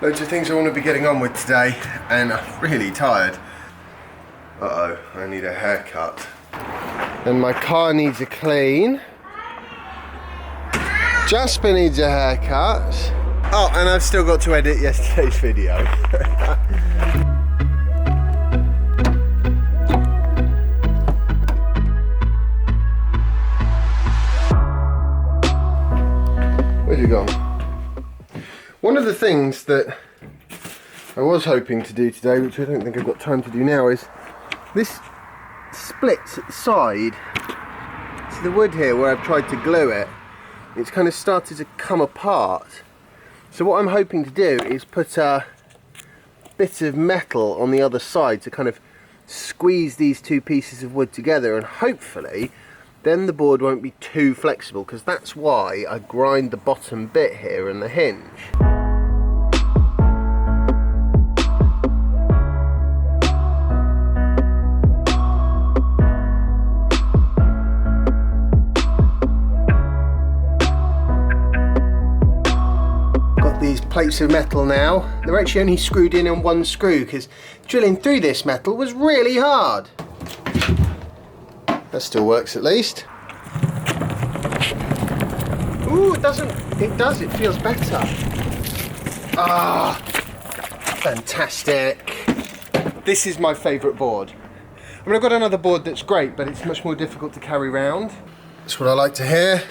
Loads of things I want to be getting on with today, and I'm really tired. Uh-oh, I need a haircut. And my car needs a clean. Jasper needs a haircut. Oh, and I've still got to edit yesterday's video. Where'd you go? One of the things that I was hoping to do today, which I don't think I've got time to do now, is this splits at the side. So the wood here where I've tried to glue it, it's kind of started to come apart. So what I'm hoping to do is put a bit of metal on the other side to kind of squeeze these two pieces of wood together, and hopefully then the board won't be too flexible, because that's why I grind the bottom bit here and the hinge. Plates of metal now. They're actually only screwed in on one screw because drilling through this metal was really hard. That still works at least. Ooh, it doesn't. It does. It feels better. Ah, fantastic. This is my favourite board. I mean, I've got another board that's great, but it's much more difficult to carry around. That's what I like to hear.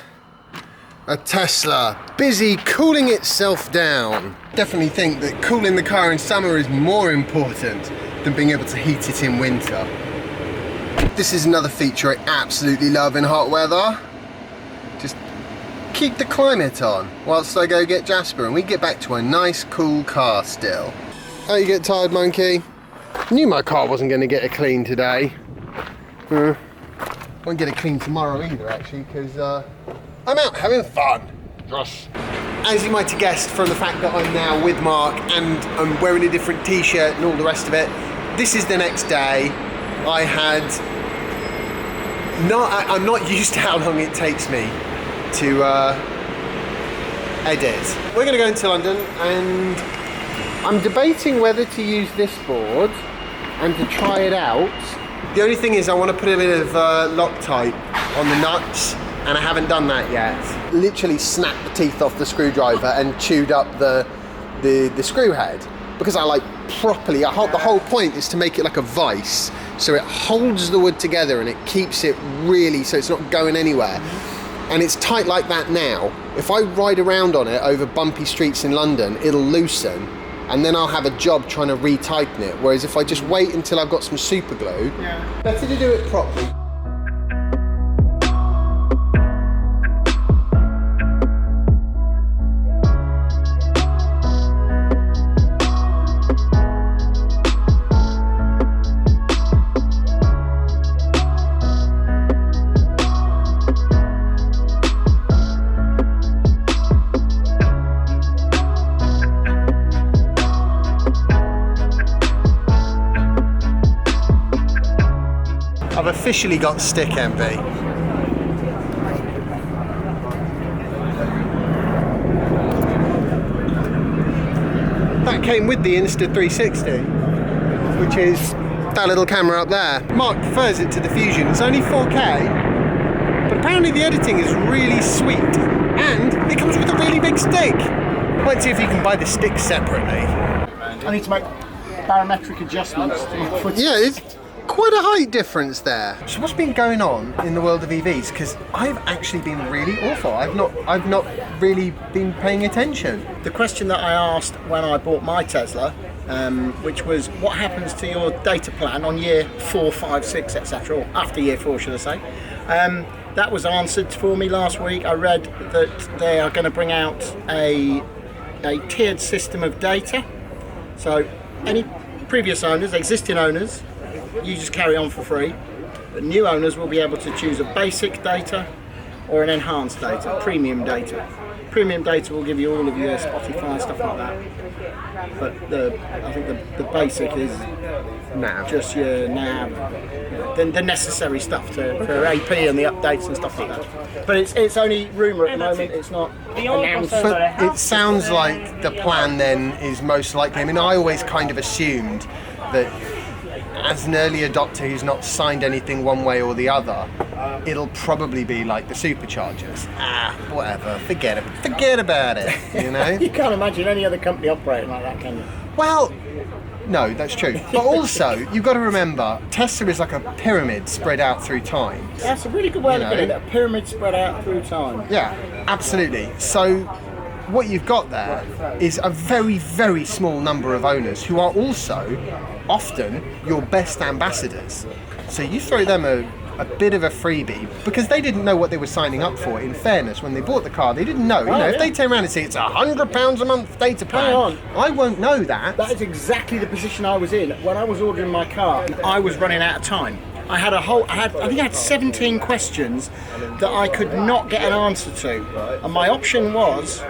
A Tesla, busy cooling itself down. Definitely think that cooling the car in summer is more important than being able to heat it in winter. This is another feature I absolutely love in hot weather. Just keep the climate on whilst I go get Jasper and we get back to a nice cool car still. Oh, you get tired, monkey? Knew my car wasn't going to get a clean today. Won't get it clean tomorrow either, actually, because I'm out having fun. Yes. As you might have guessed from the fact that I'm now with Mark and I'm wearing a different t-shirt and all the rest of it, this is the next day. I'm not used to how long it takes me to edit. We're going to go into London and I'm debating whether to use this board and to try it out. The only thing is I want to put a bit of Loctite on the nuts, and I haven't done that yet. Literally snapped the teeth off the screwdriver and chewed up the screw head, because I like properly, the whole point is to make it like a vice, so it holds the wood together and it keeps it really, so it's not going anywhere. And it's tight like that now. If I ride around on it over bumpy streets in London, it'll loosen, and then I'll have a job trying to retighten it. Whereas if I just wait until I've got some super glue, better to do it properly. I've officially got stick envy. That came with the Insta360, which is that little camera up there. Mark prefers it to the Fusion. It's only 4K, but apparently the editing is really sweet, and it comes with a really big stick. Let's see if you can buy the stick separately. I need to make barometric adjustments to my foot. Yeah, it's quite a height difference there. So what's been going on in the world of EVs? Because I've actually been really awful. I've not really been paying attention. The question that I asked when I bought my Tesla, which was what happens to your data plan on year 4, 5, 6, etc., or after year 4, should I say? That was answered for me last week. I read that they are going to bring out a tiered system of data. So any previous owners, existing owners, you just carry on for free. But new owners will be able to choose a basic data or an enhanced data, premium data. premium data will give you all of your Spotify stuff like that. But I think the basic is Nav. just your nav, the necessary stuff for AP and the updates and stuff like that. But it's only rumour at the moment. It's not announced. But it sounds like the plan then is most likely. I mean, I always kind of assumed that as an early adopter who's not signed anything one way or the other, it'll probably be like the superchargers. Whatever, forget about it, you know? You can't imagine any other company operating like that, can you? Well, no, that's true. But also, you've got to remember, Tesla is like a pyramid spread out through time. That's a really good way to put it, a pyramid spread out through time. Yeah, absolutely. So what you've got there is a very, very small number of owners who are also often your best ambassadors. So you throw them a bit of a freebie because they didn't know what they were signing up for. In fairness, when they bought the car, they didn't know. You know, if they turn around and say it's £100 a month data plan, I won't know that. That is exactly the position I was in when I was ordering my car. I was running out of time. I think I had 17 questions that I could not get an answer to, and my option was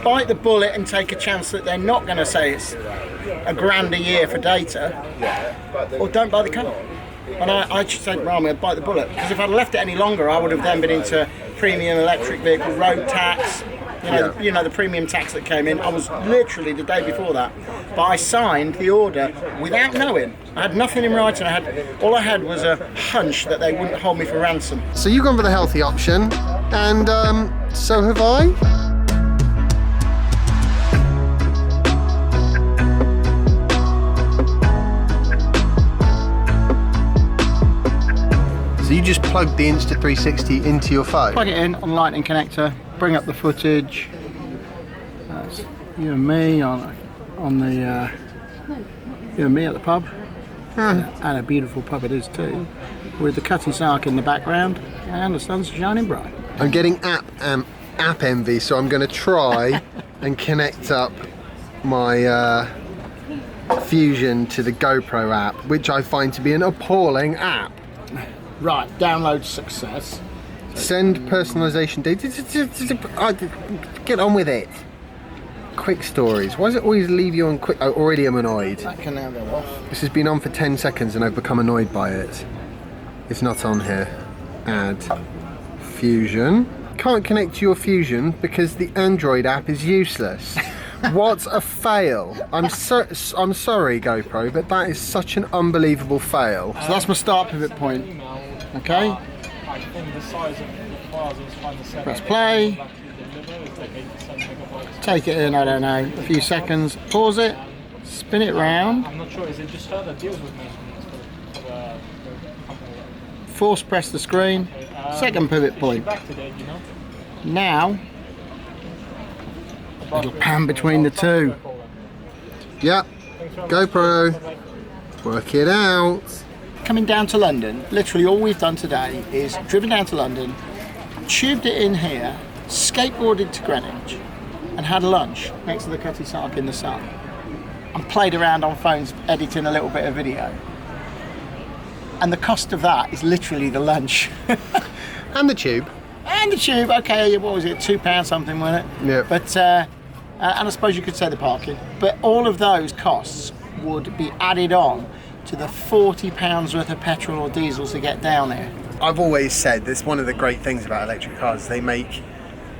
bite the bullet and take a chance that they're not going to say it's £1,000 a year for data, or don't buy the car. And I just said, well, I'm going to bite the bullet, because if I'd left it any longer, I would have then been into premium electric vehicle road tax, you know, the premium tax that came in. I was literally the day before that, but I signed the order without knowing. I had nothing in writing. All I had was a hunch that they wouldn't hold me for ransom. So you've gone for the healthy option, and so have I. So you just plug the Insta360 into your phone? Plug it in on Lightning connector, bring up the footage. That's you and me on the you and me at the pub. And a beautiful pub it is too, with the Cutty Sark in the background and the sun's shining bright. I'm getting app envy, so I'm going to try and connect up my Fusion to the GoPro app, which I find to be an appalling app. Right, download success. Send personalization data. Get on with it. Quick stories. Why does it always leave you on quick? Oh, already I'm annoyed. That can now go off. This has been on for 10 seconds and I've become annoyed by it. It's not on here. Add Fusion. Can't connect to your Fusion because the Android app is useless. What a fail. I'm sorry, GoPro, but that is such an unbelievable fail. So that's my start pivot point. Okay. Press play. Take it in, I don't know, a few seconds. Pause it. Spin it round. I'm not sure, is it just her that deals with maintenance for the company? Force press the screen. Second pivot point. Back to date, you know? Now, it'll pan between the two. Yep. GoPro. Work it out. Coming down to London, literally all we've done today is driven down to London, tubed it in here, skateboarded to Greenwich, and had lunch next to the Cutty Sark in the sun, and played around on phones editing a little bit of video. And the cost of that is literally the lunch. And the tube. And the tube, okay, what was it, £2 something, wasn't it? Yeah. But, and I suppose you could say the parking. But all of those costs would be added on to the £40 worth of petrol or diesel to get down here. I've always said that's one of the great things about electric cars. They make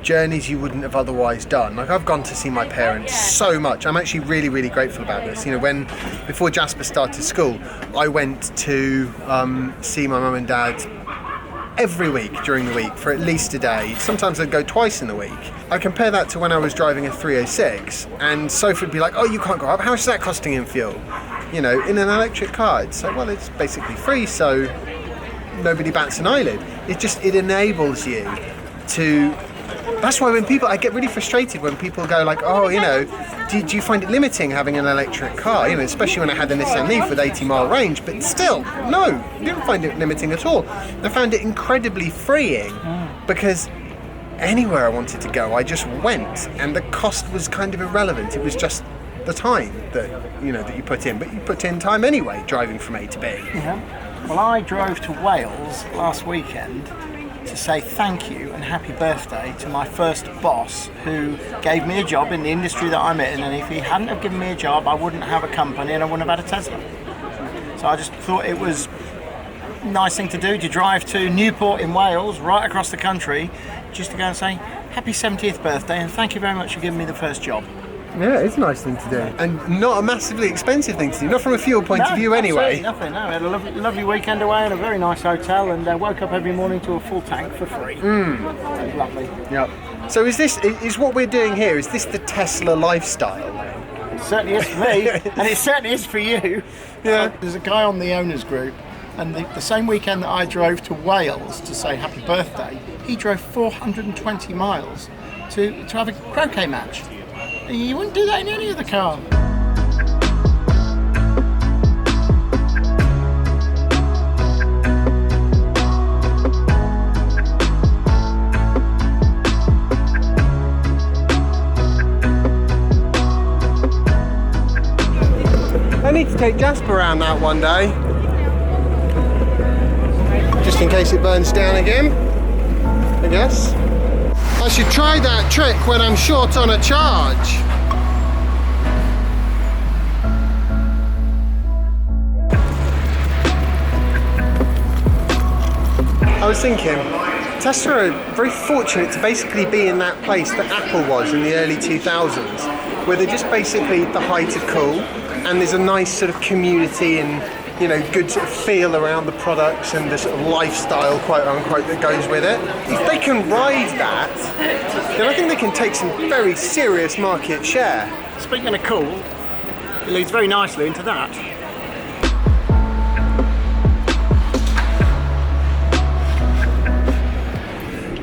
journeys you wouldn't have otherwise done. Like, I've gone to see my parents so much. I'm actually really, really grateful about this. You know, before Jasper started school, I went to see my mum and dad every week during the week for at least a day. Sometimes I'd go twice in the week. I compare that to when I was driving a 306 and Sophie would be like, oh, you can't go up, how much is that costing in fuel? You know, in an electric car, it's like, well, it's basically free, so nobody bats an eyelid. It enables you to. That's why I get really frustrated when people go like, oh, you know, do you find it limiting having an electric car? You know, especially when I had the Nissan Leaf with 80-mile range, but still, no, I didn't find it limiting at all. I found it incredibly freeing because anywhere I wanted to go, I just went, and the cost was kind of irrelevant. It was just the time that you put in, but you put in time anyway, driving from A to B. Yeah. Well, I drove to Wales last weekend to say thank you and happy birthday to my first boss who gave me a job in the industry that I'm in, and if he hadn't have given me a job I wouldn't have a company and I wouldn't have had a Tesla. So I just thought it was a nice thing to do, to drive to Newport in Wales, right across the country, just to go and say happy 70th birthday and thank you very much for giving me the first job. Yeah, it's a nice thing to do. And not a massively expensive thing to do, not from a fuel point of view anyway. Nothing, no. We had a lovely weekend away in a very nice hotel and woke up every morning to a full tank for free. It was lovely. Yep. So is what we're doing here, is this the Tesla lifestyle? It certainly is for me, and it certainly is for you. Yeah. There's a guy on the owners group, and the same weekend that I drove to Wales to say happy birthday, he drove 420 miles to have a croquet match. You wouldn't do that in any other car. I need to take Jasper around that one day. Just in case it burns down again, I guess. I should try that trick when I'm short on a charge. I was thinking, Tesla are very fortunate to basically be in that place that Apple was in the early 2000s, where they're just basically the height of cool, and there's a nice sort of community and, you know, good sort of feel around the products and the sort of lifestyle, quote unquote, that goes with it. If they can ride that, then I think they can take some very serious market share. Speaking of cool, it leads very nicely into that.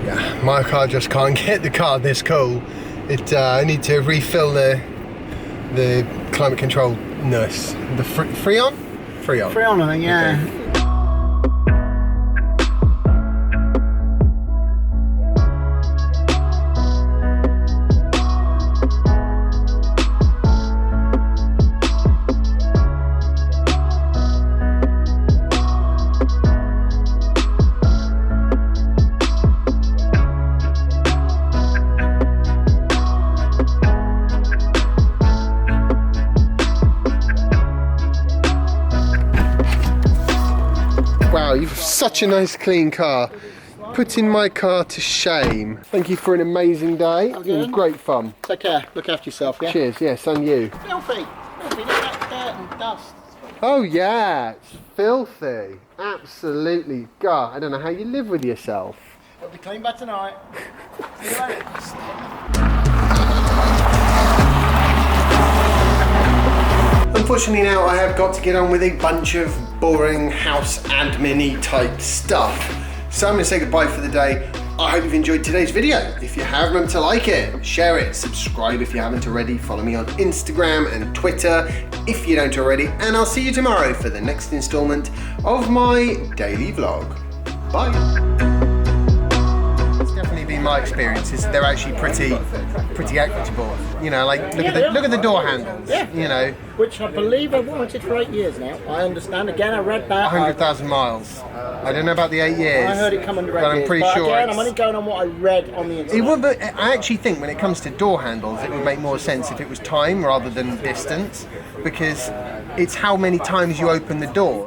Yeah, my car just can't get the car this cool. I need to refill the climate control-ness. The Freon? Freon, I think, yeah. Okay. Wow, you've such a nice clean car. Putting my car to shame. Thank you for an amazing day. It was great fun. Take care, look after yourself, yeah? Cheers, yes, and you. Filthy, look at that dirt and dust. Oh yeah, it's filthy. Absolutely. God, I don't know how you live with yourself. It'll be clean by tonight. See you later. Unfortunately now I have got to get on with a bunch of boring house admin-y type stuff. So I'm going to say goodbye for the day. I hope you've enjoyed today's video. If you have, remember to like it, share it, subscribe if you haven't already, follow me on Instagram and Twitter if you don't already, and I'll see you tomorrow for the next installment of my daily vlog. Bye. It's definitely been my experiences. They're actually pretty equitable. You know, like look at the door handles. Yeah. You know, which I believe I've wanted for 8 years now. I understand. Again, I read that. 100,000 miles. I don't know about the 8 years. I heard it come under 8 but I'm years. pretty But sure. Again, I'm only going on what I read on the internet. It would, but I actually think when it comes to door handles, it would make more sense if it was time rather than distance, because it's how many times you open the door.